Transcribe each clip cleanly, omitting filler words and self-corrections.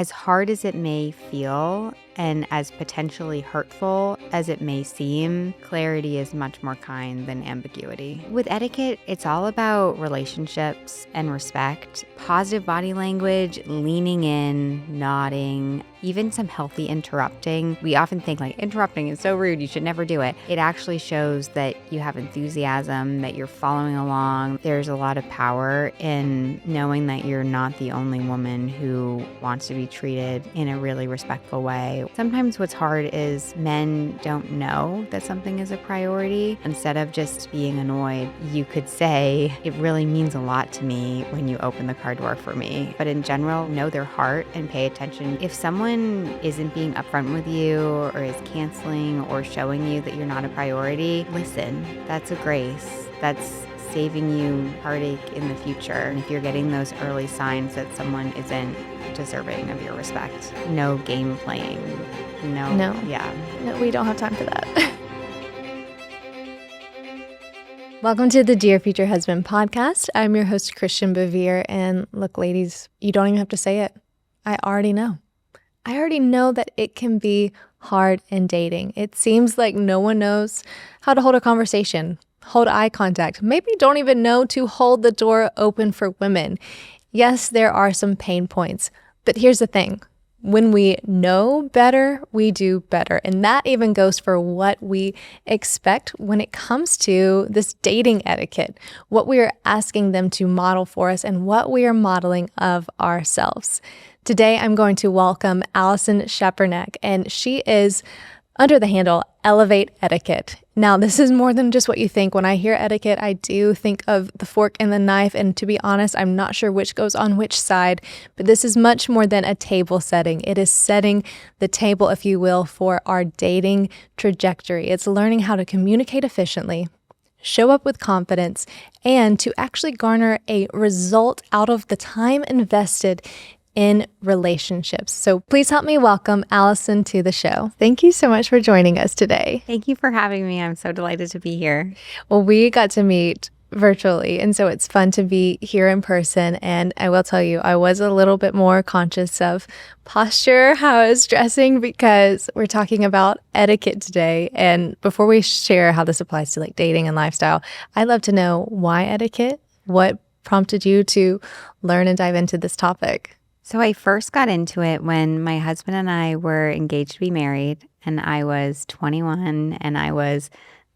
as hard as it may feel and as potentially hurtful as it may seem, clarity is much more kind than ambiguity. With etiquette, it's all about relationships and respect, positive body language, leaning in, nodding, even some healthy interrupting. We often think like interrupting is so rude, you should never do it. It actually shows that you have enthusiasm, that you're following along. There's a lot of power in knowing that you're not the only woman who wants to be treated in a really respectful way. Sometimes what's hard is men don't know that something is a priority. Instead of just being annoyed, you could say, it really means a lot to me when you open the car door for me. But in general, know their heart and pay attention. If someone isn't being upfront with you or is canceling or showing you that you're not a priority, listen. That's a grace. That's saving you heartache in the future. And if you're getting those early signs that someone isn't deserving of your respect, no game playing. No. Yeah. No, we don't have time for that. Welcome to the Dear Future Husband podcast. I'm your host, Christian Bevere. And look, ladies, you don't even have to say it. I already know. I already know that it can be hard in dating. It seems like no one knows how to hold a conversation, hold eye contact, maybe don't even know to hold the door open for women. Yes, there are some pain points, but here's the thing. When we know better, we do better. And that even goes for what we expect when it comes to this dating etiquette, what we are asking them to model for us and what we are modeling of ourselves. Today, I'm going to welcome Alison Cheperdak, and she is under the handle Elevate Etiquette. Now, this is more than just what you think. When I hear etiquette, I do think of the fork and the knife, and to be honest, I'm not sure which goes on which side, but this is much more than a table setting. It is setting the table, if you will, for our dating trajectory. It's learning how to communicate efficiently, show up with confidence, and to actually garner a result out of the time invested in relationships. So please help me welcome Allison to the show. Thank you so much for joining us today. Thank you for having me. I'm so delighted to be here. Well, we got to meet virtually, and so it's fun to be here in person. And I will tell you, I was a little bit more conscious of posture, how I was dressing, because we're talking about etiquette today. And before we share how this applies to like dating and lifestyle, I'd love to know why etiquette? What prompted you to learn and dive into this topic? So I first got into it when my husband and I were engaged to be married, and I was 21, and I was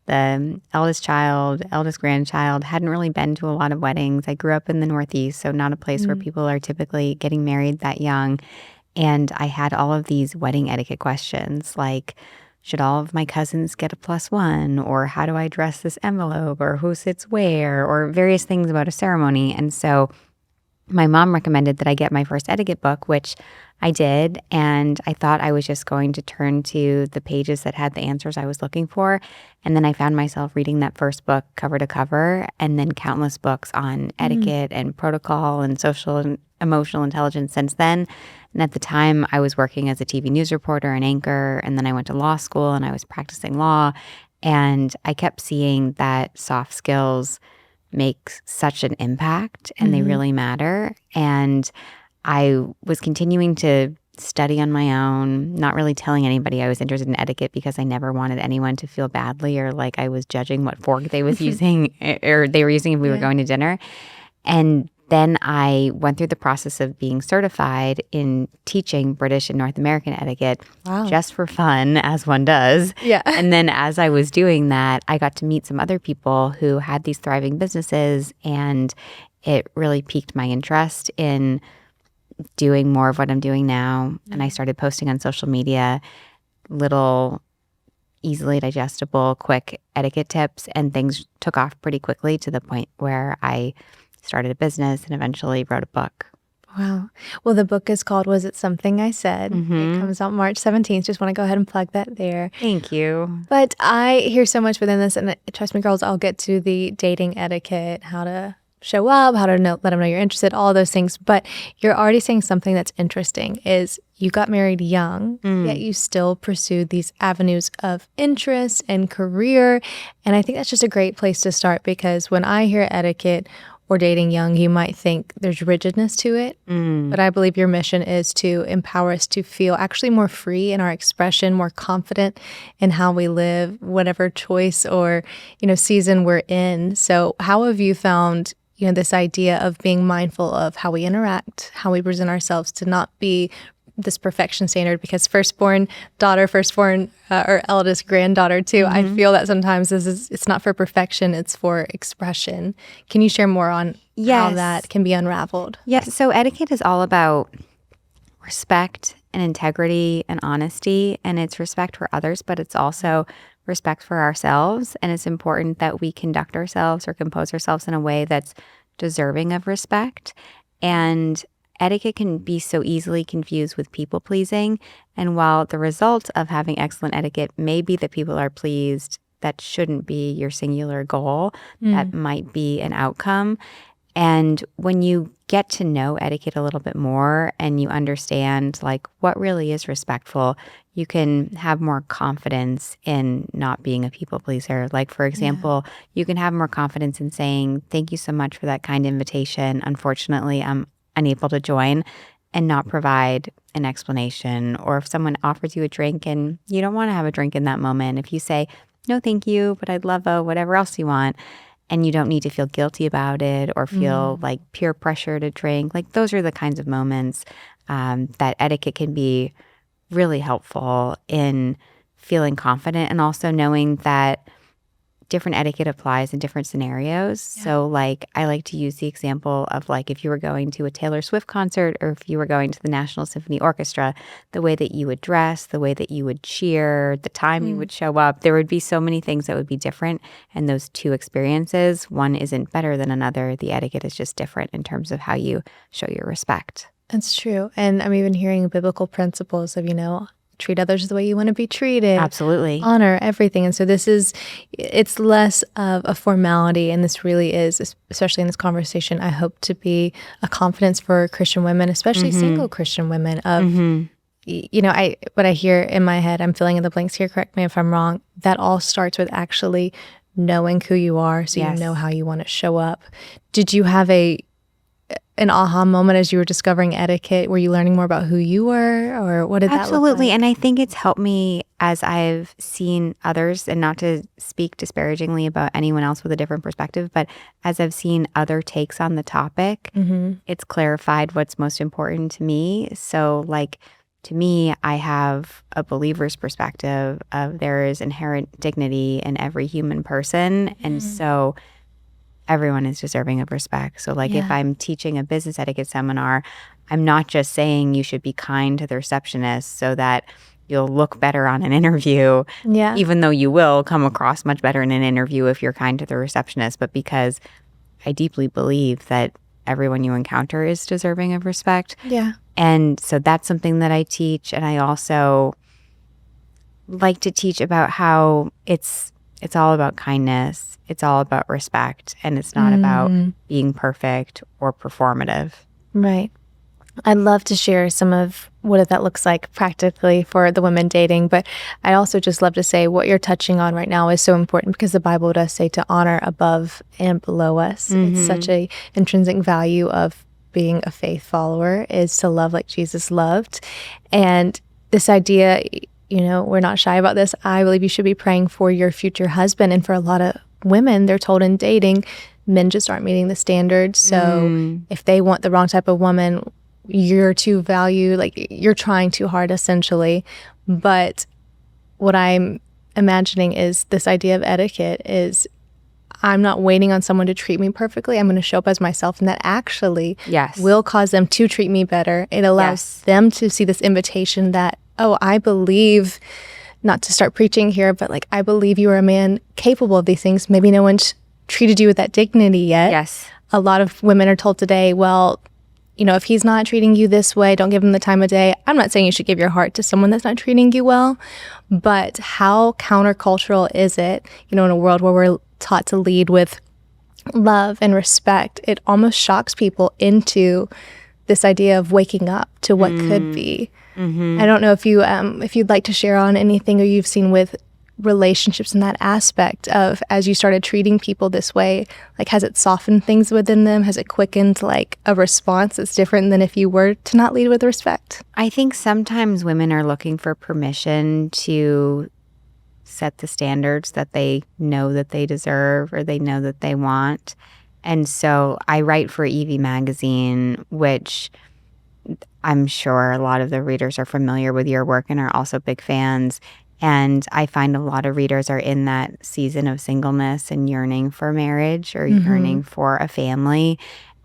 the eldest child, eldest grandchild, hadn't really been to a lot of weddings. I grew up in the Northeast, so not a place where people are typically getting married that young. And I had all of these wedding etiquette questions like, should all of my cousins get a +1? Or how do I dress this envelope? Or who sits where? Or various things about a ceremony. And so my mom recommended that I get my first etiquette book, which I did, and I thought I was just going to turn to the pages that had the answers I was looking for. And then I found myself reading that first book cover to cover, and then countless books on etiquette and protocol and social and emotional intelligence since then. And at the time, I was working as a TV news reporter and anchor, and then I went to law school and I was practicing law. And I kept seeing that soft skills makes such an impact and they really matter. And I was continuing to study on my own, not really telling anybody I was interested in etiquette because I never wanted anyone to feel badly or like I was judging what fork they was using or they were using if we were going to dinner. And then I went through the process of being certified in teaching British and North American etiquette just for fun, as one does. Yeah. And then as I was doing that, I got to meet some other people who had these thriving businesses, and it really piqued my interest in doing more of what I'm doing now. And I started posting on social media little easily digestible, quick etiquette tips, and things took off pretty quickly to the point where I started a business and eventually wrote a book. Wow. Well, the book is called Was It Something I Said? It comes out March 17th. Just want to go ahead and plug that there. Thank you. But I hear so much within this, and trust me, girls, I'll get to the dating etiquette, how to show up, how to let them know you're interested, all those things. But you're already saying something that's interesting is you got married young, yet you still pursued these avenues of interest and career. And I think that's just a great place to start, because when I hear etiquette, or dating young, you might think there's rigidness to it. But I believe your mission is to empower us to feel actually more free in our expression, more confident in how we live, whatever choice or, season we're in. So how have you found, this idea of being mindful of how we interact, how we present ourselves, to not be this perfection standard? Because firstborn daughter, or eldest granddaughter too, I feel that sometimes it's not for perfection, it's for expression. Can you share more on how that can be unraveled? Yes. So etiquette is all about respect and integrity and honesty, and it's respect for others, but it's also respect for ourselves. And it's important that we conduct ourselves or compose ourselves in a way that's deserving of respect. And etiquette can be so easily confused with people pleasing. And while the result of having excellent etiquette may be that people are pleased, that shouldn't be your singular goal. That might be an outcome. And when you get to know etiquette a little bit more and you understand what really is respectful, you can have more confidence in not being a people pleaser. For example, you can have more confidence in saying, thank you so much for that kind invitation. Unfortunately, I'm unable to join, and not provide an explanation. Or if someone offers you a drink and you don't want to have a drink in that moment, if you say, no, thank you, but I'd love whatever else you want, and you don't need to feel guilty about it or feel peer pressure to drink, those are the kinds of moments that etiquette can be really helpful in feeling confident, and also knowing that different etiquette applies in different scenarios. Yeah. So I like to use the example of if you were going to a Taylor Swift concert, or if you were going to the National Symphony Orchestra, the way that you would dress, the way that you would cheer, the time you would show up, there would be so many things that would be different in those two experiences. One isn't better than another. The etiquette is just different in terms of how you show your respect. That's true. And I'm even hearing biblical principles of, treat others the way you want to be treated. Absolutely. Honor everything. And so it's less of a formality. And this really is, especially in this conversation, I hope to be a confidence for Christian women, especially single Christian women of, what I hear in my head, I'm filling in the blanks here, correct me if I'm wrong, that all starts with actually knowing who you are, so you know how you want to show up. Did you have an aha moment as you were discovering etiquette? Were you learning more about who you were, or what did that look like? Absolutely. And I think it's helped me as I've seen others, and not to speak disparagingly about anyone else with a different perspective, but as I've seen other takes on the topic, it's clarified what's most important to me. So to me, I have a believer's perspective of there is inherent dignity in every human person. And so everyone is deserving of respect. So if I'm teaching a business etiquette seminar, I'm not just saying you should be kind to the receptionist so that you'll look better on an interview, even though you will come across much better in an interview if you're kind to the receptionist, but because I deeply believe that everyone you encounter is deserving of respect. Yeah. And so that's something that I teach. And I also like to teach about how it's all about kindness. It's all about respect, and it's not about being perfect or performative. Right. I'd love to share some of what that looks like practically for the women dating, but I also just love to say what you're touching on right now is so important, because the Bible does say to honor above and below us. It's such a intrinsic value of being a faith follower, is to love like Jesus loved. And this idea, we're not shy about this. I believe you should be praying for your future husband. And for a lot of women, they're told in dating, men just aren't meeting the standards. So if they want the wrong type of woman, you're too you're trying too hard, essentially. But what I'm imagining is this idea of etiquette is, I'm not waiting on someone to treat me perfectly. I'm going to show up as myself, and that actually will cause them to treat me better. It allows them to see this invitation that, oh, I believe, not to start preaching here, but I believe you are a man capable of these things. Maybe no one's treated you with that dignity yet. Yes. A lot of women are told today, well, if he's not treating you this way, don't give him the time of day. I'm not saying you should give your heart to someone that's not treating you well, but how countercultural is it, in a world where we're taught to lead with love and respect? It almost shocks people into this idea of waking up to what could be. I don't know if you'd like to share on anything or you've seen with relationships in that aspect of, as you started treating people this way, like, has it softened things within them? Has it quickened like a response that's different than if you were to not lead with respect? I think sometimes women are looking for permission to set the standards that they know that they deserve or they know that they want. And so I write for Evie magazine, which I'm sure a lot of the readers are familiar with your work and are also big fans. And I find a lot of readers are in that season of singleness and yearning for marriage or yearning for a family.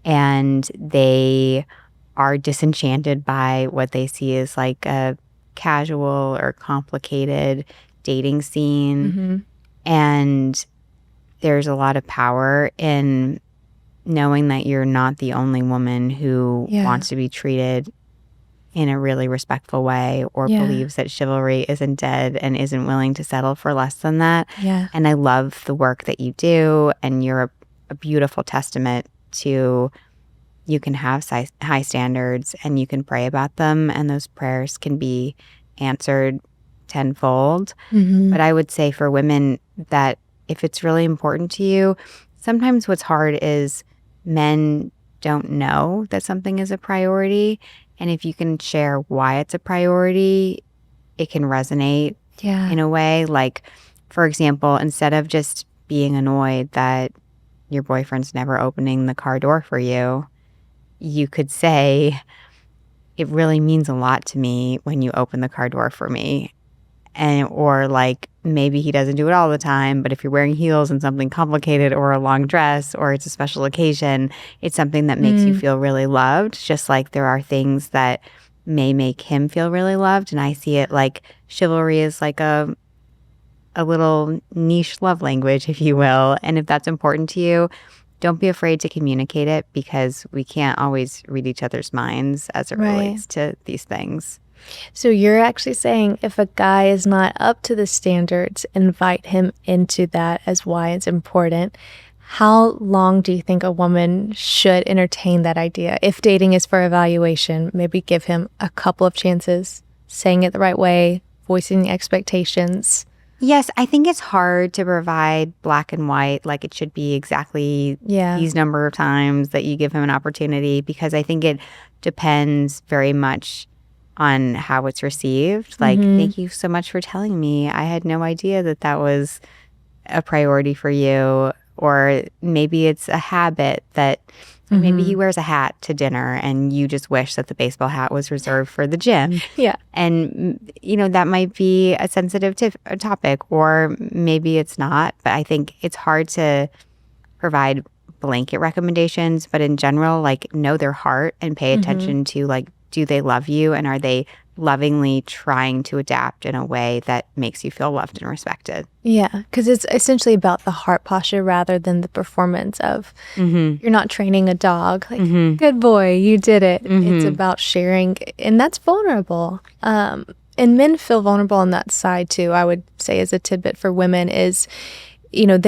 And they are disenchanted by what they see as like a casual or complicated dating scene. And there's a lot of power in knowing that you're not the only woman who wants to be treated in a really respectful way or believes that chivalry isn't dead and isn't willing to settle for less than that. And I love the work that you do, and you're a beautiful testament to you can have high standards and you can pray about them, and those prayers can be answered tenfold. But I would say for women that if it's really important to you, sometimes what's hard is men don't know that something is a priority. And if you can share why it's a priority, it can resonate in a way. Like, for example, instead of just being annoyed that your boyfriend's never opening the car door for you, you could say, it really means a lot to me when you open the car door for me. And or like, maybe he doesn't do it all the time, but if you're wearing heels and something complicated or a long dress or it's a special occasion, it's something that makes you feel really loved. Just like there are things that may make him feel really loved. And I see it like chivalry is like a little niche love language, if you will. And if that's important to you, don't be afraid to communicate it, because we can't always read each other's minds as it relates to these things. So you're actually saying if a guy is not up to the standards, invite him into that as why it's important. How long do you think a woman should entertain that idea? If dating is for evaluation, maybe give him a couple of chances, saying it the right way, voicing the expectations. Yes, I think it's hard to provide black and white, like it should be exactly these number of times that you give him an opportunity, because I think it depends very much on how it's received. Like, thank you so much for telling me. I had no idea that that was a priority for you. Or maybe it's a habit that maybe he wears a hat to dinner and you just wish that the baseball hat was reserved for the gym. And, you know, that might be a sensitive topic, or maybe it's not. But I think it's hard to provide blanket recommendations. But in general, like, know their heart and pay attention to, like, do they love you, and are they lovingly trying to adapt in a way that makes you feel loved and respected? Yeah, because it's essentially about the heart posture rather than the performance of, you're not training a dog. Like, good boy, you did it. It's about sharing, and that's vulnerable. And men feel vulnerable on that side too. I would say as a tidbit for women is, you know,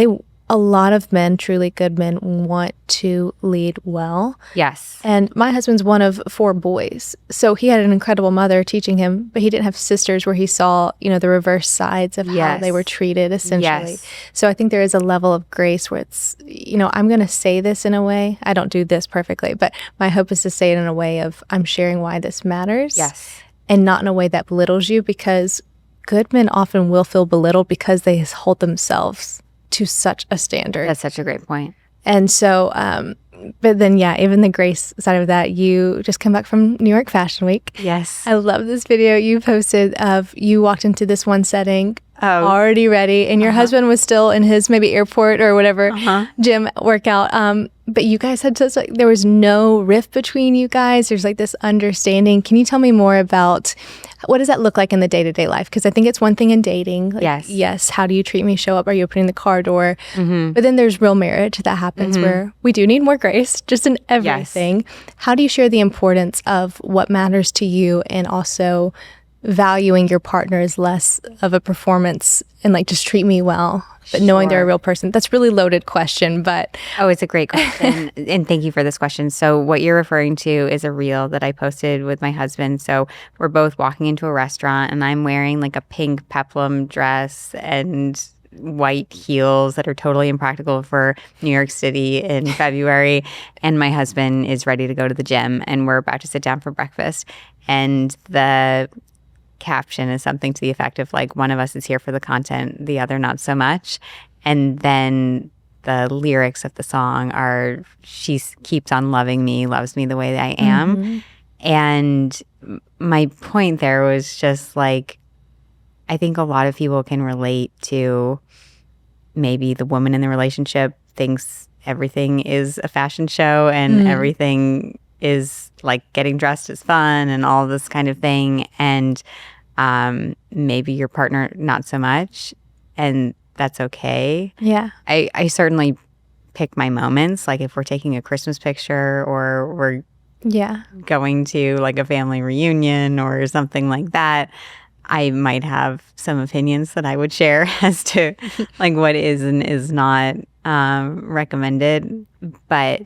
a lot of men, truly good men, want to lead well. Yes. And my husband's one of 4 boys. So he had an incredible mother teaching him, but he didn't have sisters where he saw, you know, the reverse sides of how they were treated, essentially. So I think there is a level of grace where it's, you know, I'm going to say this in a way. I don't do this perfectly, but my hope is to say it in a way of, I'm sharing why this matters. And not in a way that belittles you, because good men often will feel belittled because they hold themselves to such a standard. That's such a great point. And so, but then, even the grace side of that, you just come back from New York Fashion Week. Yes. I love this video you posted of you walked into this one setting already ready, and your husband was still in his maybe airport or whatever gym workout. But you guys had such, like, there was no rift between you guys. There's like this understanding. Can you tell me more about what does that look like in the day-to-day life? Because I think it's one thing in dating. Like, yes, how do you treat me? Show up. Are you opening the car door? But then there's real marriage that happens where we do need more grace just in everything. How do you share the importance of what matters to you and also valuing your partner as less of a performance and like just treat me well, but knowing they're a real person? That's a really loaded question, but Oh, it's a great question. And thank you for this question. So what you're referring to is a reel that I posted with my husband. So we're both walking into a restaurant and I'm wearing like a pink peplum dress and white heels that are totally impractical for New York City in February. And my husband is ready to go to the gym and we're about to sit down for breakfast. And the caption is something to the effect of like, one of us is here for the content, the other not so much. And then the lyrics of the song are, she keeps on loving me, loves me the way that I am. Mm-hmm. And my point there was just like, I think a lot of people can relate to maybe the woman in the relationship thinks everything is a fashion show and everything is like getting dressed is fun and all this kind of thing. And maybe your partner not so much, and that's okay. Yeah. I certainly pick my moments, like if we're taking a Christmas picture or we're going to like a family reunion or something like that, I might have some opinions that I would share as to like what is and is not recommended. But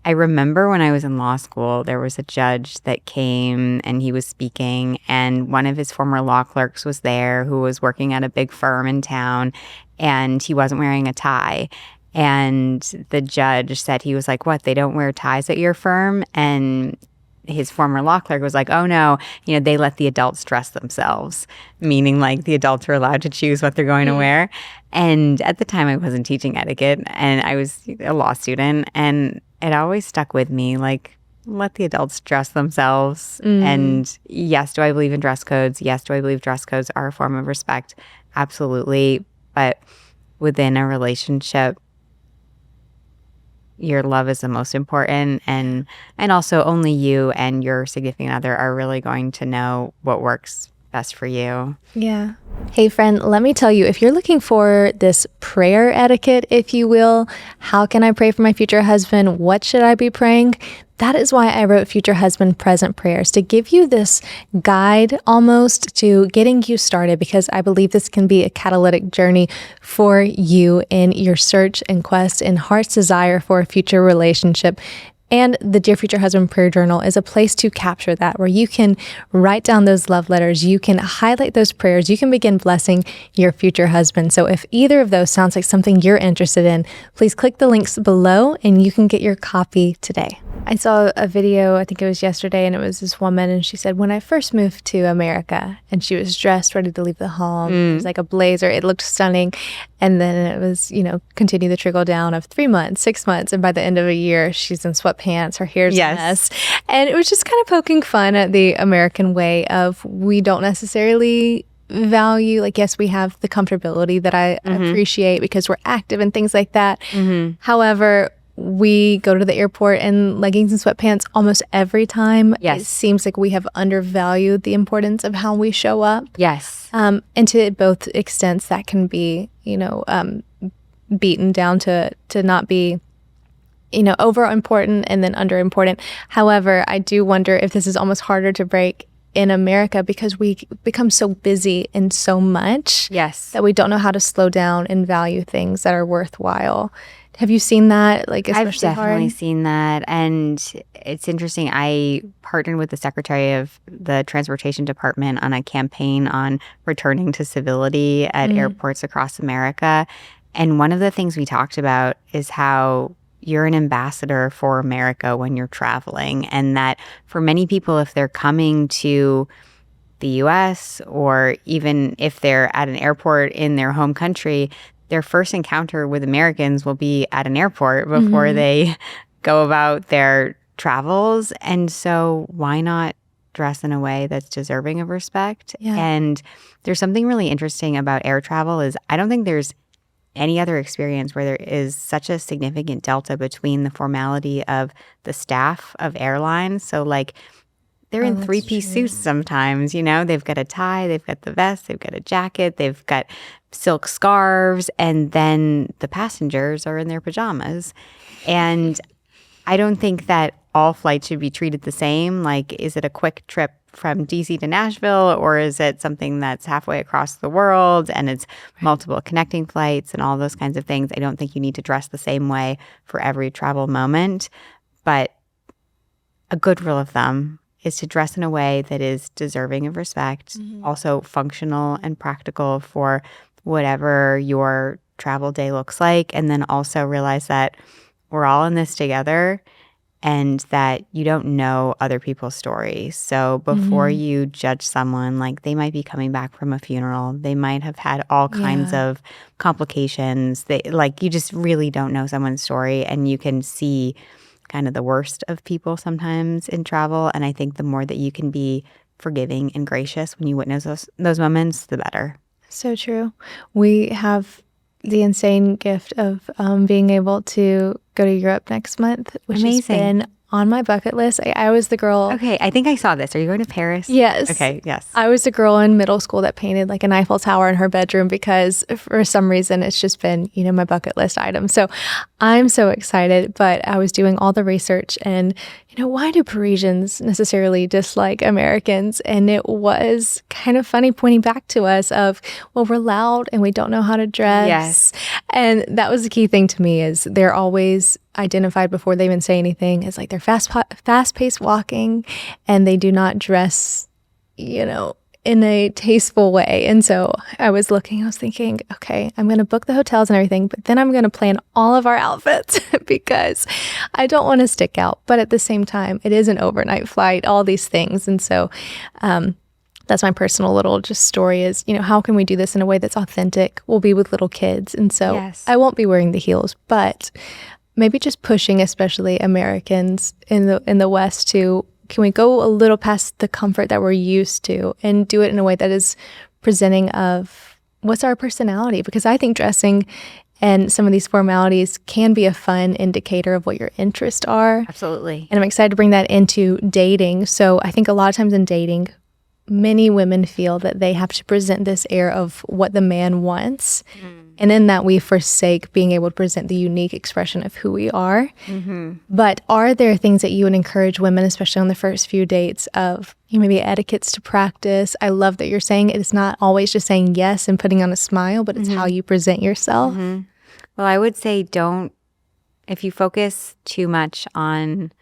I remember when I was in law school, there was a judge that came and he was speaking, and one of his former law clerks was there who was working at a big firm in town, and he wasn't wearing a tie. And the judge said, he was like, "What, they don't wear ties at your firm?" And his former law clerk was like, "Oh no, they let the adults dress themselves," meaning like the adults are allowed to choose what they're going to wear. And at the time I wasn't teaching etiquette and I was a law student, and it always stuck with me, like, let the adults dress themselves. And yes, do I believe in dress codes? Yes, do I believe dress codes are a form of respect? Absolutely. But within a relationship, your love is the most important, and also only you and your significant other are really going to know what works best for you. Yeah. Hey friend, let me tell you, if you're looking for this prayer etiquette, if you will, how can I pray for my future husband? What should I be praying? That is why I wrote Future Husband Present Prayers, to give you this guide almost to getting you started, because I believe this can be a catalytic journey for you in your search and quest and heart's desire for a future relationship. And the Dear Future Husband Prayer Journal is a place to capture that, where you can write down those love letters, you can highlight those prayers, you can begin blessing your future husband. So if either of those sounds like something you're interested in, please click the links below and you can get your copy today. I saw a video, I think it was yesterday, and it was this woman, and she said, when I first moved to America, and she was dressed, ready to leave the home. It was like a blazer. It looked stunning. And then it was, continue the trickle down of 3 months, 6 months. And by the end of a year, she's in sweatpants, her hair's a mess. And it was just kind of poking fun at the American way of, we don't necessarily value, like, yes, we have the comfortability that I appreciate because we're active and things like that. However, we go to the airport in leggings and sweatpants almost every time. Yes. It seems like we have undervalued the importance of how we show up. Yes. And to both extents, that can be, beaten down to not be, over important and then under important. However, I do wonder if this is almost harder to break in America because we become so busy and so much that we don't know how to slow down and value things that are worthwhile. Have you seen that? Like, especially I've definitely hard? seen that. And it's interesting. I partnered with the Secretary of the Transportation Department on a campaign on returning to civility at airports across America. And one of the things we talked about is how you're an ambassador for America when you're traveling. And that for many people, if they're coming to the U.S. or even if they're at an airport in their home country, their first encounter with Americans will be at an airport before they go about their travels. And so why not dress in a way that's deserving of respect? Yeah. And there's something really interesting about air travel is I don't think there's any other experience where there is such a significant delta between the formality of the staff of airlines. So like they're in three-piece suits sometimes, they've got a tie, they've got the vest, they've got a jacket, they've got silk scarves, and then the passengers are in their pajamas. And I don't think that all flights should be treated the same. Like, is it a quick trip from DC to Nashville, or is it something that's halfway across the world and it's multiple connecting flights and all those kinds of things? I don't think you need to dress the same way for every travel moment, but a good rule of thumb is to dress in a way that is deserving of respect, also functional and practical for whatever your travel day looks like, and then also realize that we're all in this together and that you don't know other people's stories. So before you judge someone, like they might be coming back from a funeral, they might have had all kinds of complications. You just really don't know someone's story, and you can see kind of the worst of people sometimes in travel. And I think the more that you can be forgiving and gracious when you witness those moments, the better. So true. We have the insane gift of being able to go to Europe next month, which has been on my bucket list. I was the girl. Okay, I think I saw this. Are you going to Paris? Yes. Okay, yes. I was the girl in middle school that painted like an Eiffel Tower in her bedroom because for some reason it's just been, my bucket list item. So I'm so excited, but I was doing all the research and, why do Parisians necessarily dislike Americans? And it was kind of funny pointing back to us of, well, we're loud and we don't know how to dress. Yes. And that was the key thing to me is they're always identified before they even say anything as like they're fast-paced walking and they do not dress, in a tasteful way. And so I was thinking, okay, I'm going to book the hotels and everything, but then I'm going to plan all of our outfits because I don't want to stick out. But at the same time, it is an overnight flight, all these things. And so that's my personal little just story is, how can we do this in a way that's authentic? We'll be with little kids. And so I won't be wearing the heels, but maybe just pushing, especially Americans in the West to, can we go a little past the comfort that we're used to and do it in a way that is presenting of what's our personality? Because I think dressing and some of these formalities can be a fun indicator of what your interests are. Absolutely. And I'm excited to bring that into dating. So I think a lot of times in dating, many women feel that they have to present this air of what the man wants. And in that, we forsake being able to present the unique expression of who we are. But are there things that you would encourage women, especially on the first few dates, of maybe etiquettes to practice? I love that you're saying it's not always just saying yes and putting on a smile, but it's how you present yourself. Well, I would say if you focus too much on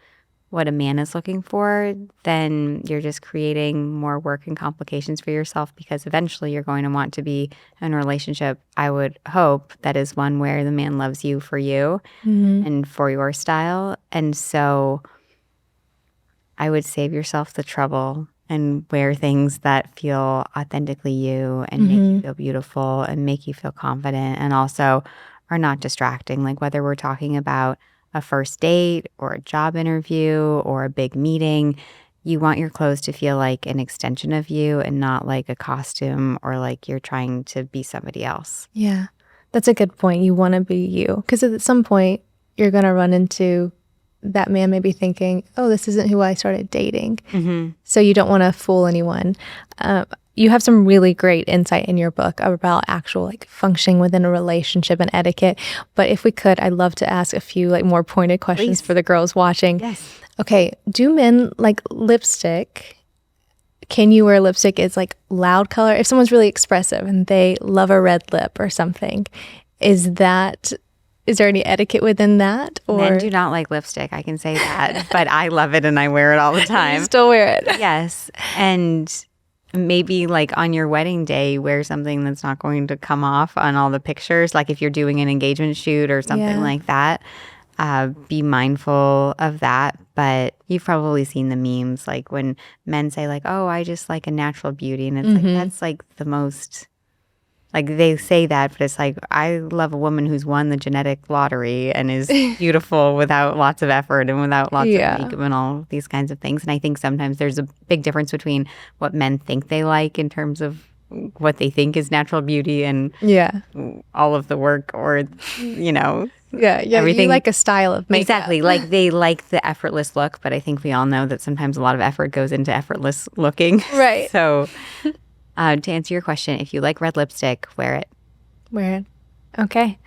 what a man is looking for, then you're just creating more work and complications for yourself because eventually you're going to want to be in a relationship, I would hope, that is one where the man loves you for you and for your style. And so I would save yourself the trouble and wear things that feel authentically you and make you feel beautiful and make you feel confident and also are not distracting. Like whether we're talking about a first date or a job interview or a big meeting, you want your clothes to feel like an extension of you and not like a costume or like you're trying to be somebody else. Yeah, that's a good point. You want to be you because at some point you're going to run into that man maybe thinking, oh, this isn't who I started dating. So you don't want to fool anyone. You have some really great insight in your book about actual functioning within a relationship and etiquette. But if we could, I'd love to ask a few more pointed questions for the girls watching. Yes. Okay. Do men like lipstick? Can you wear lipstick as loud color? If someone's really expressive and they love a red lip or something, is there any etiquette within that? Or Men do not like lipstick, I can say that. But I love it and I wear it all the time. You still wear it. Yes. And maybe on your wedding day, wear something that's not going to come off on all the pictures. Like if you're doing an engagement shoot or something like that, be mindful of that. But you've probably seen the memes, when men say oh, I just like a natural beauty. And it's that's the most, they say that, but it's I love a woman who's won the genetic lottery and is beautiful without lots of effort and without lots of makeup and all these kinds of things. And I think sometimes there's a big difference between what men think they like in terms of what they think is natural beauty and all of the work or, everything. You like a style of makeup. Exactly. They like the effortless look, but I think we all know that sometimes a lot of effort goes into effortless looking. Right. So to answer your question, if you like red lipstick, wear it. Wear it. Okay.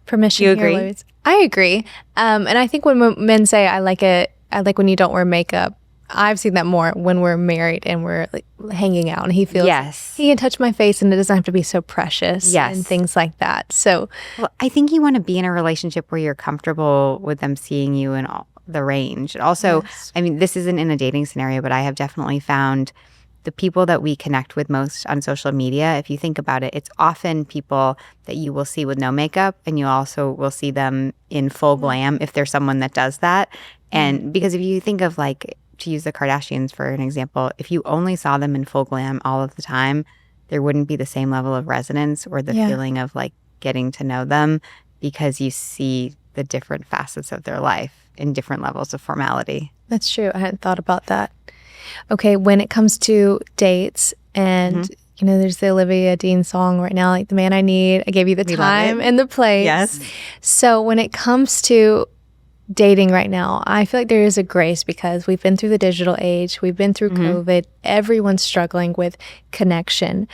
Permission. You agree? Here, I agree. And I think when men say I like it, I like when you don't wear makeup, I've seen that more when we're married and we're like hanging out and he feels Yes. he can touch my face and it doesn't have to be so precious Yes. and things like that. So Well, I think you want to be in a relationship where you're comfortable with them seeing you in all the range. And also, yes. I mean, this isn't in a dating scenario, but I have definitely found the people that we connect with most on social media, if you think about it, it's often people that you will see with no makeup, and you also will see them in full glam if there's someone that does that. And because if you think of, like, to use the Kardashians for an example, if you only saw them in full glam all of the time, there wouldn't be the same level of resonance or the feeling of like getting to know them, because you see the different facets of their life in different levels of formality. That's true. I hadn't thought about that. Okay, when it comes to dates and you know, there's the Olivia Dean song right now, like The Man I Need, I gave you the We love time it. and the place. Yes. So when it comes to dating right now, I feel like there is a grace because we've been through the digital age, we've been through COVID, everyone's struggling with connection.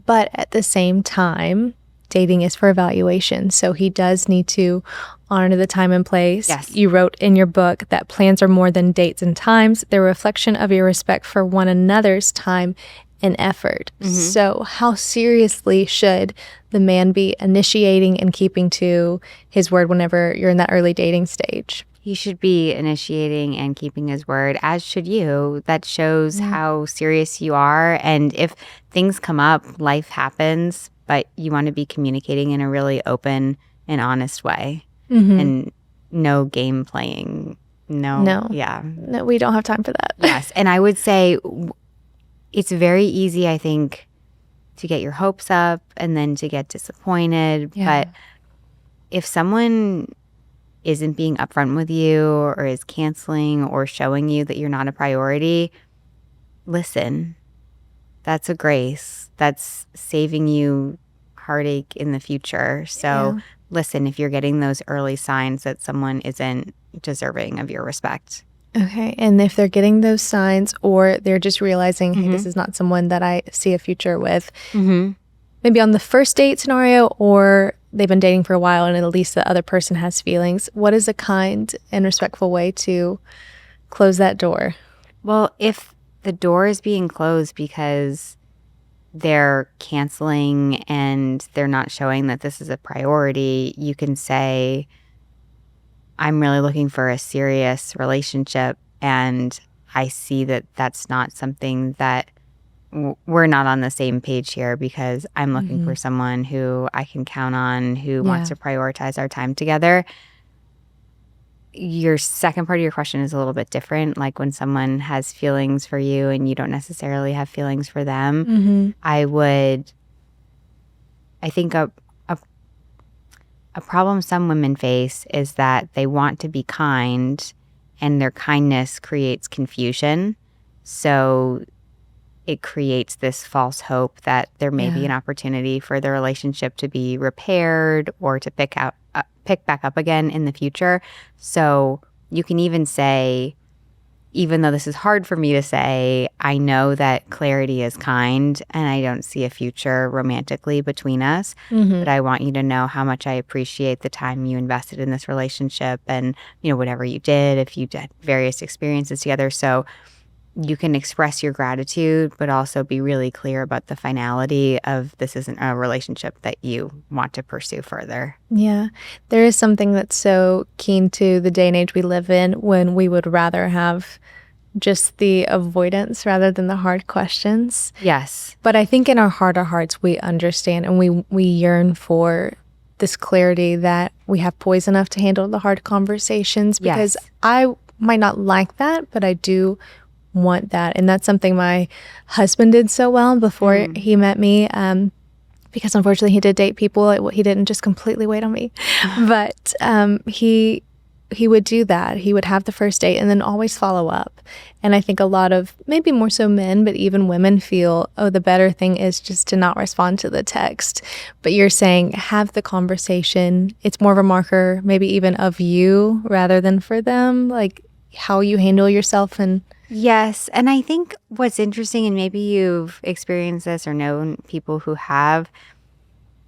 But at the same time, dating is for evaluation. So he does need to honor the time and place. Yes. You wrote in your book that plans are more than dates and times. They're a reflection of your respect for one another's time and effort. So how seriously should the man be initiating and keeping to his word whenever you're in that early dating stage? He should be initiating and keeping his word, as should you. That shows how serious you are. And if things come up, life happens, but you want to be communicating in a really open and honest way. And no game playing. No. Yeah. No, we don't have time for that. Yes. And I would say it's very easy, I think, to get your hopes up and then to get disappointed. Yeah. But if someone isn't being upfront with you or is canceling or showing you that you're not a priority, listen. That's a grace. That's saving you heartache in the future. So listen if you're getting those early signs that someone isn't deserving of your respect. Okay. And if they're getting those signs or they're just realizing, hey, this is not someone that I see a future with, maybe on the first date scenario, or they've been dating for a while and at least the other person has feelings, what is a kind and respectful way to close that door? Well, if the door is being closed because they're canceling and they're not showing that this is a priority, you can say, I'm really looking for a serious relationship, and I see that that's not something that we're not on the same page here, because I'm looking for someone who I can count on, who wants to prioritize our time together. Your second part of your question is a little bit different. Like when someone has feelings for you and you don't necessarily have feelings for them, I think a problem some women face is that they want to be kind and their kindness creates confusion. So it creates this false hope that there may be an opportunity for the relationship to be repaired or to pick back up again in the future. So you can even say, even though this is hard for me to say, I know that clarity is kind and I don't see a future romantically between us, but I want you to know how much I appreciate the time you invested in this relationship and, you know, whatever you did, if you did various experiences together. So you can express your gratitude, but also be really clear about the finality of this isn't a relationship that you want to pursue further. Yeah. There is something that's so keen to the day and age we live in when we would rather have just the avoidance rather than the hard questions. Yes. But I think in our heart of hearts, we understand and we yearn for this clarity that we have poise enough to handle the hard conversations, because I might not like that, but I do want that. And that's something my husband did so well before he met me, because unfortunately he did date people. He didn't just completely wait on me, but he would do that. He would have the first date and then always follow up. And I think a lot of, maybe more so men, but even women feel, oh, the better thing is just to not respond to the text. But you're saying have the conversation. It's more of a marker maybe even of you rather than for them, like how you handle yourself. And yes. And I think what's interesting, and maybe you've experienced this or known people who have,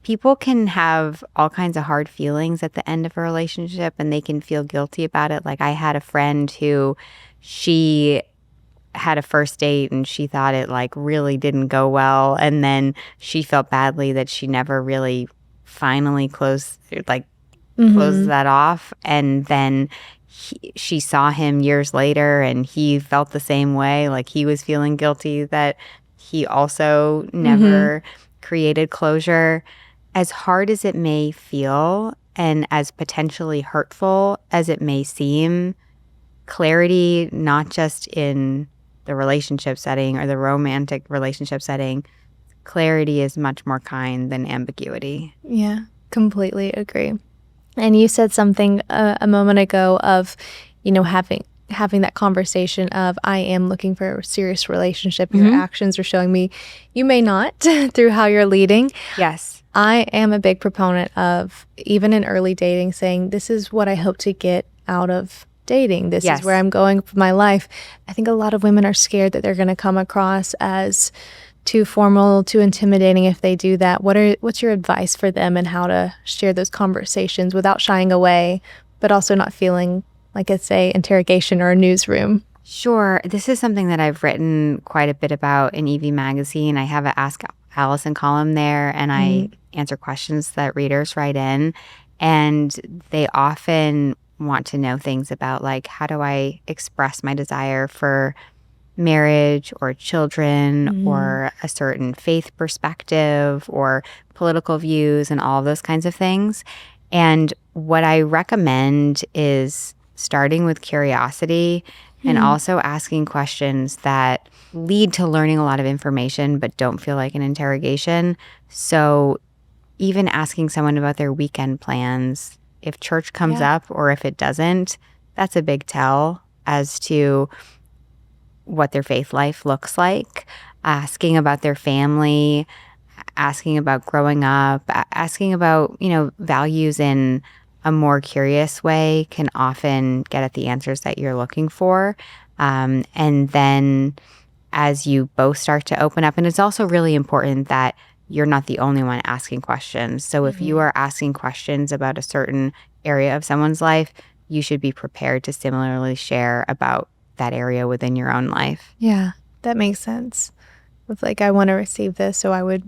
people can have all kinds of hard feelings at the end of a relationship and they can feel guilty about it. Like I had a friend who she had a first date and she thought it like really didn't go well, and then she felt badly that she never really finally closed that off, and then she saw him years later and he felt the same way, like he was feeling guilty that he also never created closure. As hard as it may feel and as potentially hurtful as it may seem, clarity, not just in the relationship setting or the romantic relationship setting, clarity is much more kind than ambiguity. Yeah, completely agree. And you said something a moment ago of, having that conversation of, I am looking for a serious relationship. Your actions are showing me you may not through how you're leading. Yes. I am a big proponent of, even in early dating, saying this is what I hope to get out of dating. This is where I'm going with my life. I think a lot of women are scared that they're going to come across as too formal, too intimidating if they do that. What's your advice for them and how to share those conversations without shying away, but also not feeling like it's a interrogation or a newsroom? Sure. This is something that I've written quite a bit about in EV Magazine. I have an Ask Allison column there, and I answer questions that readers write in, and they often want to know things about, like, how do I express my desire for marriage or children or a certain faith perspective or political views and all of those kinds of things. And what I recommend is starting with curiosity and also asking questions that lead to learning a lot of information but don't feel like an interrogation. So even asking someone about their weekend plans, if church comes up or if it doesn't, that's a big tell as to what their faith life looks like. Asking about their family, asking about growing up, asking about, values in a more curious way can often get at the answers that you're looking for. And then as you both start to open up, and it's also really important that you're not the only one asking questions. So if you are asking questions about a certain area of someone's life, you should be prepared to similarly share about that area within your own life. Yeah, that makes sense. With like, I want to receive this, so I would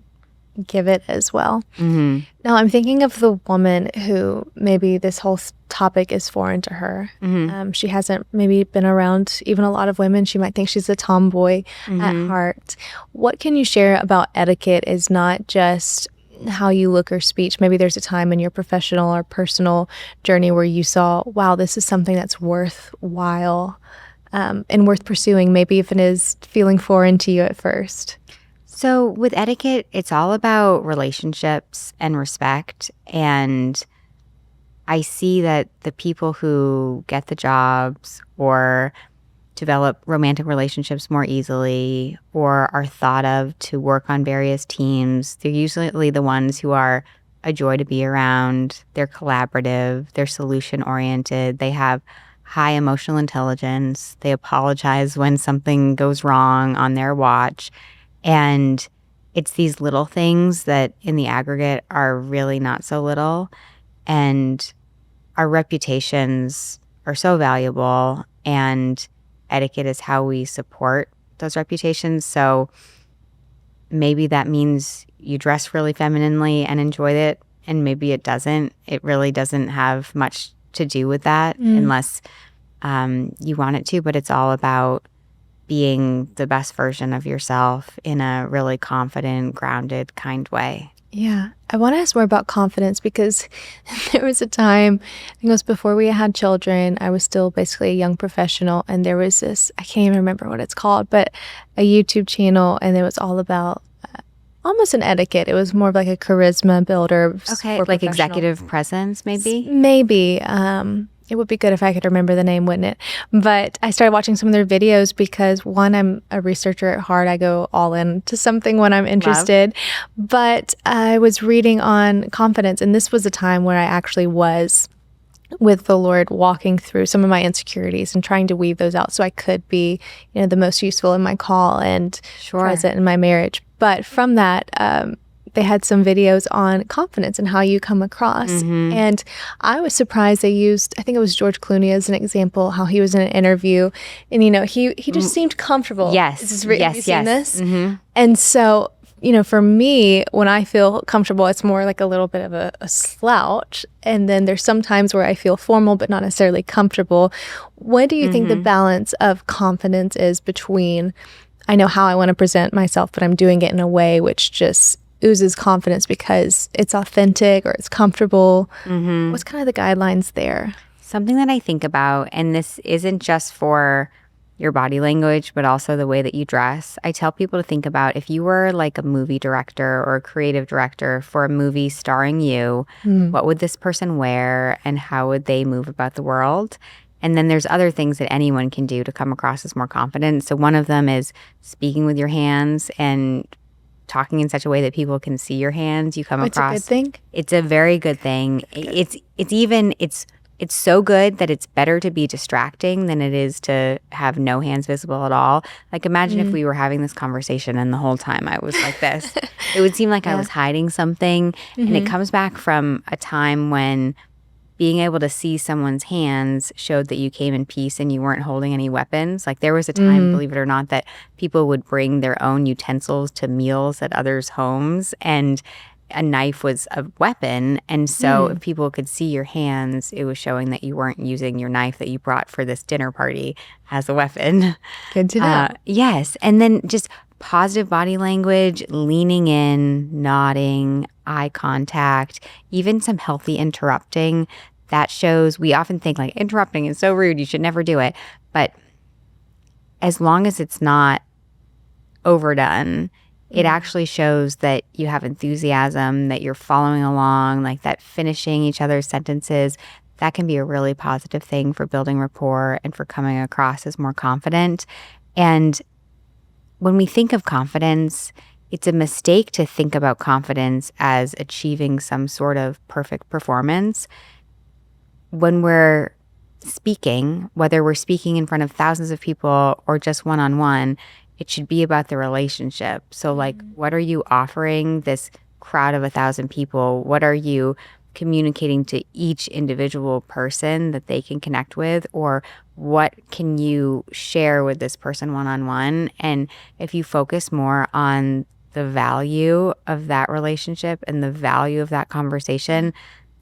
give it as well. Now, I'm thinking of the woman who maybe this whole topic is foreign to her. She hasn't maybe been around even a lot of women. She might think she's a tomboy at heart. What can you share about etiquette is not just how you look or speech? Maybe there's a time in your professional or personal journey where you saw, wow, this is something that's worthwhile and worth pursuing, maybe if it is feeling foreign to you at first. So with etiquette, it's all about relationships and respect. And I see that the people who get the jobs or develop romantic relationships more easily or are thought of to work on various teams, they're usually the ones who are a joy to be around. They're collaborative. They're solution-oriented. They have high emotional intelligence. They apologize when something goes wrong on their watch. And it's these little things that in the aggregate are really not so little. And our reputations are so valuable, and etiquette is how we support those reputations. So maybe that means you dress really femininely and enjoy it, and maybe it doesn't. It really doesn't have much to do with that unless you want it to, but it's all about being the best version of yourself in a really confident, grounded, kind way. Yeah. I want to ask more about confidence because there was a time, I think it was before we had children, I was still basically a young professional, and there was this, I can't even remember what it's called, but a YouTube channel, and it was all about almost an etiquette. It was more of like a charisma builder. Okay, like executive presence, maybe? Maybe. It would be good if I could remember the name, wouldn't it? But I started watching some of their videos because, one, I'm a researcher at heart. I go all in to something when I'm interested. But I was reading on confidence, and this was a time where I actually was with the Lord walking through some of my insecurities and trying to weave those out so I could be, the most useful in my call and present in my marriage. But from that, they had some videos on confidence and how you come across. And I was surprised they used, I think it was George Clooney as an example, how he was in an interview and, he just seemed comfortable. Yes. Have you seen this? And so, for me, when I feel comfortable, it's more like a little bit of a slouch. And then there's some times where I feel formal, but not necessarily comfortable. What do you think the balance of confidence is between, I know how I want to present myself, but I'm doing it in a way which just oozes confidence because it's authentic or it's comfortable? What's kind of the guidelines there? Something that I think about, and this isn't just for your body language, but also the way that you dress. I tell people to think about if you were like a movie director or a creative director for a movie starring you, what would this person wear and how would they move about the world? And then there's other things that anyone can do to come across as more confident. So one of them is speaking with your hands and talking in such a way that people can see your hands. You come across. It's a good thing? It's a very good thing. It's so good that it's better to be distracting than it is to have no hands visible at all. Like imagine if we were having this conversation and the whole time I was like this. It would seem like I was hiding something. And it comes back from a time when being able to see someone's hands showed that you came in peace and you weren't holding any weapons. Like there was a time, believe it or not, that people would bring their own utensils to meals at others' homes, and a knife was a weapon. And so if people could see your hands, it was showing that you weren't using your knife that you brought for this dinner party as a weapon. Good to know. Yes. And then just positive body language, leaning in, nodding, eye contact, even some healthy interrupting. That shows, we often think like interrupting is so rude, you should never do it. But as long as it's not overdone, it actually shows that you have enthusiasm, that you're following along, like that finishing each other's sentences. That can be a really positive thing for building rapport and for coming across as more confident. And when we think of confidence, it's a mistake to think about confidence as achieving some sort of perfect performance. When we're speaking, whether we're speaking in front of thousands of people or just one-on-one, it should be about the relationship. So like, what are you offering this crowd of 1,000 people? What are you communicating to each individual person that they can connect with? Or what can you share with this person one-on-one? And if you focus more on the value of that relationship and the value of that conversation,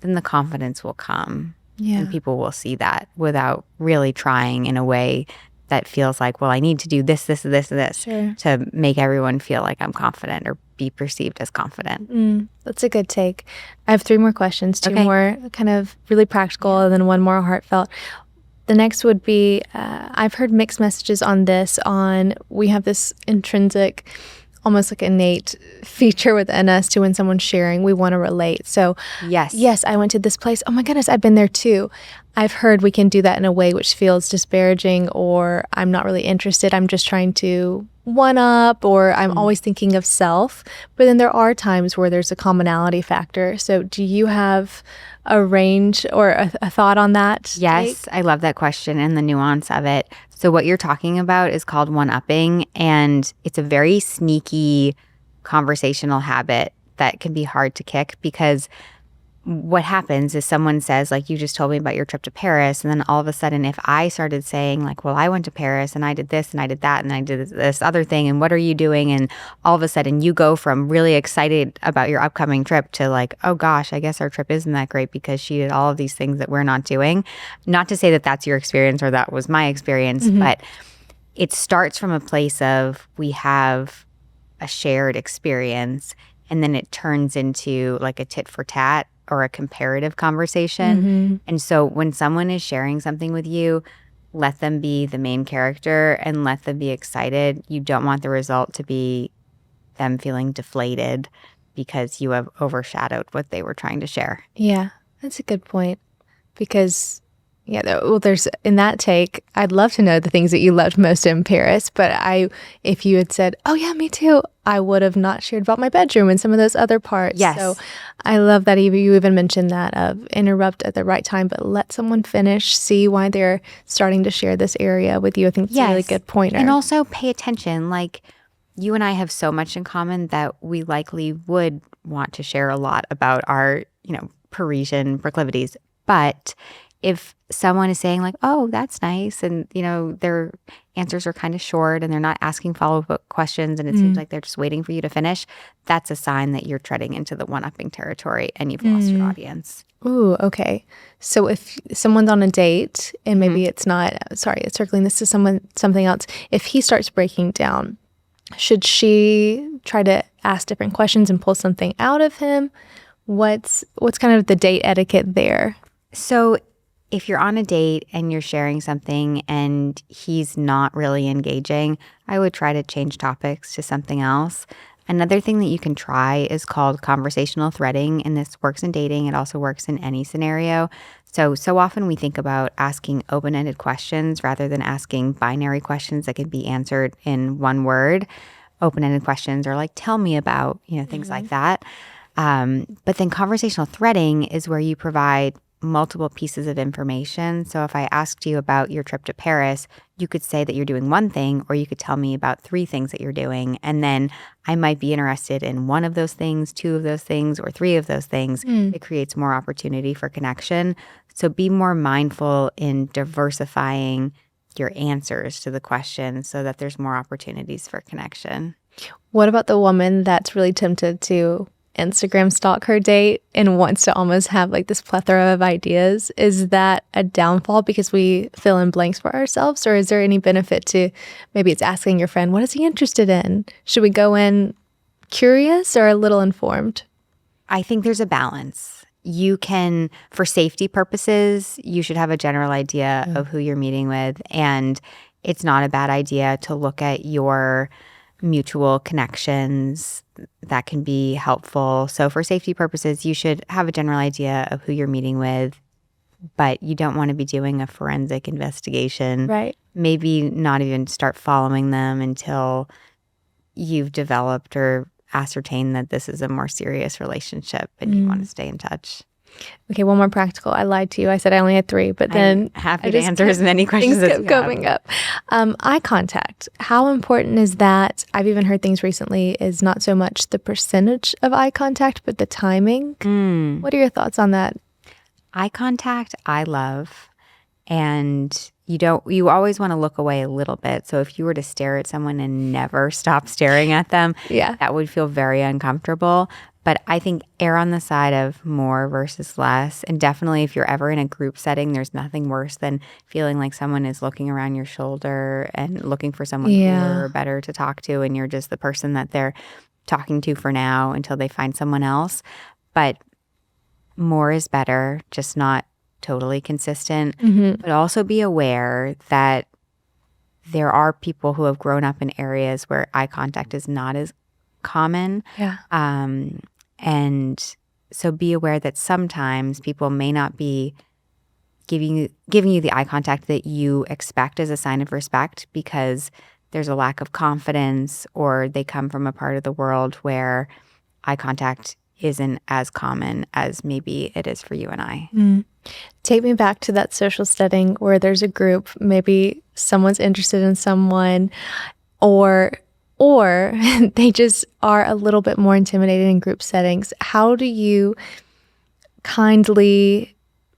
then the confidence will come. Yeah. And people will see that without really trying in a way that feels like, well, I need to do this, this, this, and this to make everyone feel like I'm confident or be perceived as confident. That's a good take. I have 3 more questions, 2 more kind of really practical, and then 1 more heartfelt. The next would be, I've heard mixed messages on this, we have this intrinsic, almost like innate feature within us to when someone's sharing, we want to relate. So yes, I went to this place. Oh my goodness, I've been there too. I've heard we can do that in a way which feels disparaging, or I'm not really interested. I'm just trying to one up, or I'm always thinking of self. But then there are times where there's a commonality factor. So do you have a range or a thought on that? Yes, I love that question and the nuance of it. So what you're talking about is called one-upping, and it's a very sneaky conversational habit that can be hard to kick, because what happens is someone says, like, you just told me about your trip to Paris, and then all of a sudden if I started saying like, well, I went to Paris and I did this and I did that and I did this other thing, and what are you doing? And all of a sudden you go from really excited about your upcoming trip to like, oh gosh, I guess our trip isn't that great because she did all of these things that we're not doing. Not to say that that's your experience or that was my experience, but it starts from a place of we have a shared experience, and then it turns into like a tit for tat or a comparative conversation. And so when someone is sharing something with you, let them be the main character and let them be excited. You don't want the result to be them feeling deflated because you have overshadowed what they were trying to share. Yeah, that's a good point. Because there's in that take, I'd love to know the things that you loved most in Paris, but if you had said, oh yeah, me too, I would have not shared about my bedroom and some of those other parts. Yes. So I love that you even mentioned that of interrupt at the right time, but let someone finish, see why they're starting to share this area with you. I think it's a really good pointer. And also pay attention. Like, you and I have so much in common that we likely would want to share a lot about our, Parisian proclivities. But if someone is saying like, oh, that's nice, and, their answers are kind of short and they're not asking follow-up questions and it seems like they're just waiting for you to finish, that's a sign that you're treading into the one-upping territory and you've lost your audience. Ooh, okay. So if someone's on a date and maybe it's not, sorry, it's circling this to something else. If he starts breaking down, should she try to ask different questions and pull something out of him? What's kind of the date etiquette there? So if you're on a date and you're sharing something and he's not really engaging, I would try to change topics to something else. Another thing that you can try is called conversational threading, and this works in dating. It also works in any scenario. So often we think about asking open-ended questions rather than asking binary questions that can be answered in one word. Open-ended questions are like, tell me about, things like that. But then conversational threading is where you provide multiple pieces of information. So if I asked you about your trip to Paris, you could say that you're doing one thing, or you could tell me about 3 things that you're doing. And then I might be interested in one of those things, 2 of those things, or 3 of those things. It creates more opportunity for connection. So be more mindful in diversifying your answers to the question so that there's more opportunities for connection. What about the woman that's really tempted to Instagram stalk her date and wants to almost have like this plethora of ideas? Is that a downfall because we fill in blanks for ourselves, or is there any benefit to maybe it's asking your friend, what is he interested in? Should we go in curious or a little informed? I think there's a balance. You can, for safety purposes, you should have a general idea of who you're meeting with, and it's not a bad idea to look at your mutual connections. That can be helpful. So for safety purposes, you should have a general idea of who you're meeting with, but you don't want to be doing a forensic investigation. Right. Maybe not even start following them until you've developed or ascertained that this is a more serious relationship and you want to stay in touch. Okay, one more practical. I lied to you. I said I only had 3, but then I'm happy to answer as many questions as you coming up. Eye contact. How important is that? I've even heard things recently is not so much the percentage of eye contact, but the timing. What are your thoughts on that? Eye contact, I love. And you always want to look away a little bit. So if you were to stare at someone and never stop staring at them, that would feel very uncomfortable. But I think err on the side of more versus less. And definitely if you're ever in a group setting, there's nothing worse than feeling like someone is looking around your shoulder and looking for someone cooler or better to talk to, and you're just the person that they're talking to for now until they find someone else. But more is better, just not totally consistent. But also be aware that there are people who have grown up in areas where eye contact is not as common. And so be aware that sometimes people may not be giving you the eye contact that you expect as a sign of respect because there's a lack of confidence, or they come from a part of the world where eye contact isn't as common as maybe it is for you and I. Take me back to that social setting where there's a group, maybe someone's interested in someone, or they just are a little bit more intimidated in group settings. How do you kindly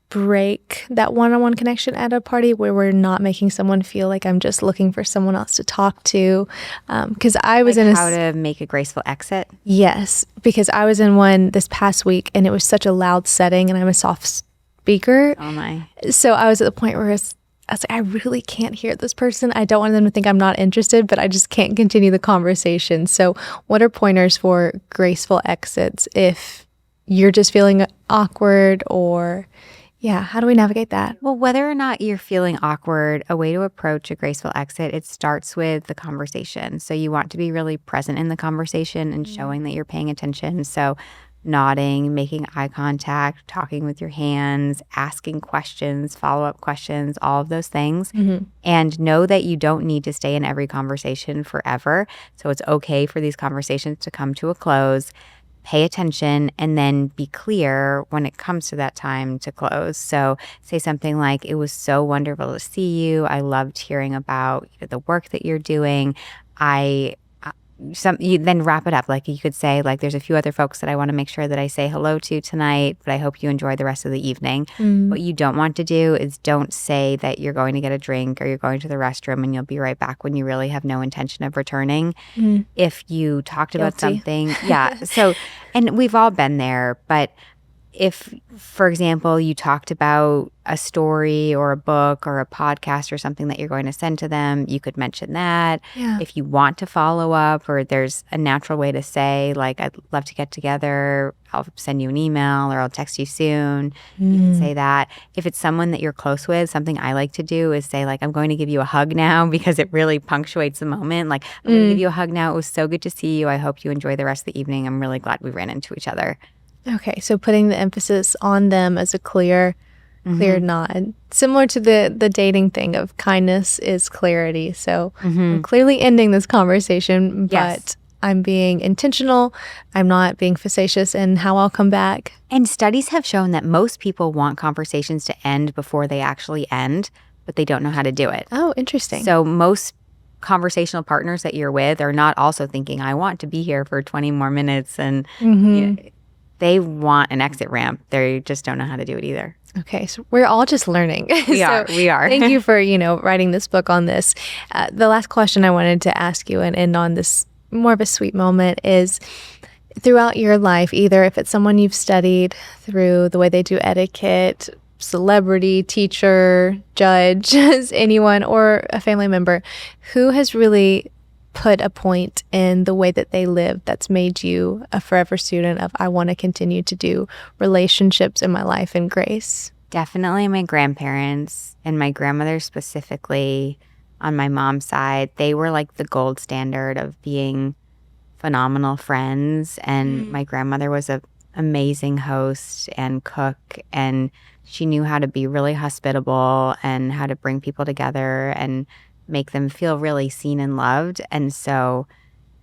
break that one-on-one connection at a party where we're not making someone feel like I'm just looking for someone else to talk to? Because I was how to make a graceful exit? Yes, because I was in one this past week and it was such a loud setting and I'm a soft speaker. Oh my. So I was at the point where I was like, I really can't hear this person. I don't want them to think I'm not interested, but I just can't continue the conversation. So what are pointers for graceful exits if you're just feeling awkward, or how do we navigate that? Well, whether or not you're feeling awkward, a way to approach a graceful exit, it starts with the conversation. So you want to be really present in the conversation and showing that you're paying attention. So nodding, making eye contact, talking with your hands, asking questions, follow-up questions, all of those things. And know that you don't need to stay in every conversation forever. So it's okay for these conversations to come to a close. Pay attention and then be clear when it comes to that time to close. So say something like, it was so wonderful to see you. I loved hearing about the work that you're doing. you then wrap it up. Like you could say, like, there's a few other folks that I want to make sure that I say hello to tonight, but I hope you enjoy the rest of the evening. What you don't want to do is don't say that you're going to get a drink or you're going to the restroom and you'll be right back when you really have no intention of returning. If you talked about something, so, and we've all been there, but if, for example, you talked about a story or a book or a podcast or something that you're going to send to them, you could mention that. If you want to follow up, or there's a natural way to say, like, I'd love to get together, I'll send you an email or I'll text you soon. You can say that. If it's someone that you're close with, something I like to do is say, like, I'm going to give you a hug now, because it really punctuates the moment. Like, I'm going to give you a hug now. It was so good to see you. I hope you enjoy the rest of the evening. I'm really glad we ran into each other. Okay, so putting the emphasis on them as a clear nod, similar to the dating thing of kindness is clarity. So I'm clearly ending this conversation, but I'm being intentional. I'm not being facetious in how I'll come back. And studies have shown that most people want conversations to end before they actually end, but they don't know how to do it. Oh, interesting. So most conversational partners that you're with are not also thinking, I want to be here for 20 more minutes, and they want an exit ramp. They just don't know how to do it either. Okay, so we're all just learning. We are. Thank you for, writing this book on this. The last question I wanted to ask you and end on this more of a sweet moment is, throughout your life, either if it's someone you've studied through the way they do etiquette, celebrity, teacher, judge, anyone, or a family member, who has really put a point in the way that they live that's made you a forever student of, I want to continue to do relationships in my life in grace? Definitely my grandparents, and my grandmother specifically on my mom's side. They were like the gold standard of being phenomenal friends. And my grandmother was an amazing host and cook, and she knew how to be really hospitable and how to bring people together and make them feel really seen and loved. And so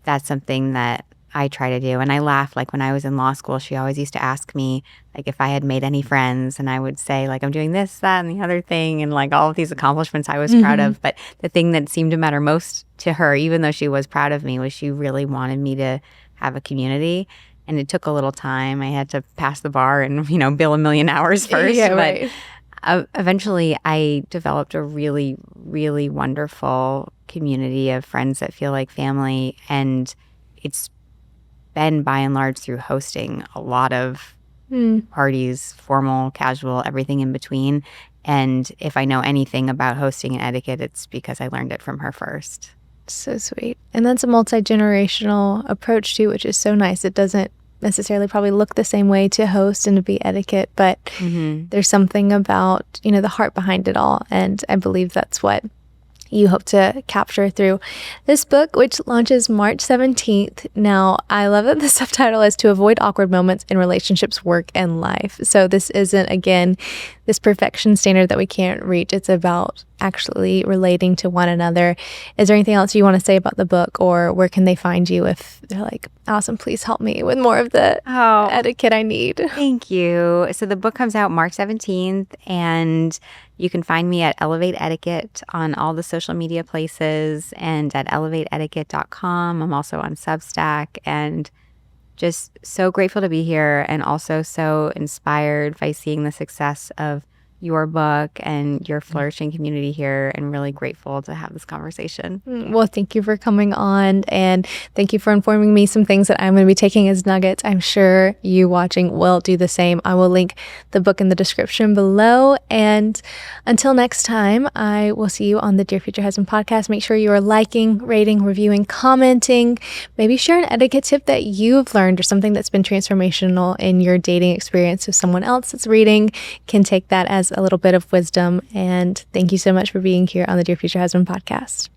that's something that I try to do. And I laugh, like when I was in law school, she always used to ask me, like, if I had made any friends, and I would say, like, I'm doing this, that, and the other thing, and like all of these accomplishments I was proud of. But the thing that seemed to matter most to her, even though she was proud of me, was she really wanted me to have a community. And it took a little time. I had to pass the bar and, bill 1 million hours first. But eventually I developed a really, really wonderful community of friends that feel like family. And it's been by and large through hosting a lot of parties, formal, casual, everything in between. And if I know anything about hosting and etiquette, it's because I learned it from her first. So sweet. And that's a multi-generational approach too, which is so nice. It doesn't necessarily probably look the same way to host and to be etiquette, but there's something about, the heart behind it all. And I believe that's what you hope to capture through this book, which launches March 17th. Now, I love that the subtitle is To Avoid Awkward Moments in Relationships, Work, and Life. So this isn't, again, this perfection standard that we can't reach. It's about actually relating to one another. Is there anything else you want to say about the book, or where can they find you if they're like, Allison, please help me with more of the etiquette I need? Thank you. So the book comes out March 17th, and you can find me at Elevate Etiquette on all the social media places and at elevateetiquette.com. I'm also on Substack, and just so grateful to be here, and also so inspired by seeing the success of your book and your flourishing community here, and really grateful to have this conversation. Well, thank you for coming on, and thank you for informing me some things that I'm going to be taking as nuggets. I'm sure you watching will do the same. I will link the book in the description below. And until next time, I will see you on the Dear Future Husband podcast. Make sure you are liking, rating, reviewing, commenting. Maybe share an etiquette tip that you've learned or something that's been transformational in your dating experience, so someone else that's reading can take that as a little bit of wisdom. And thank you so much for being here on the Dear Future Husband podcast.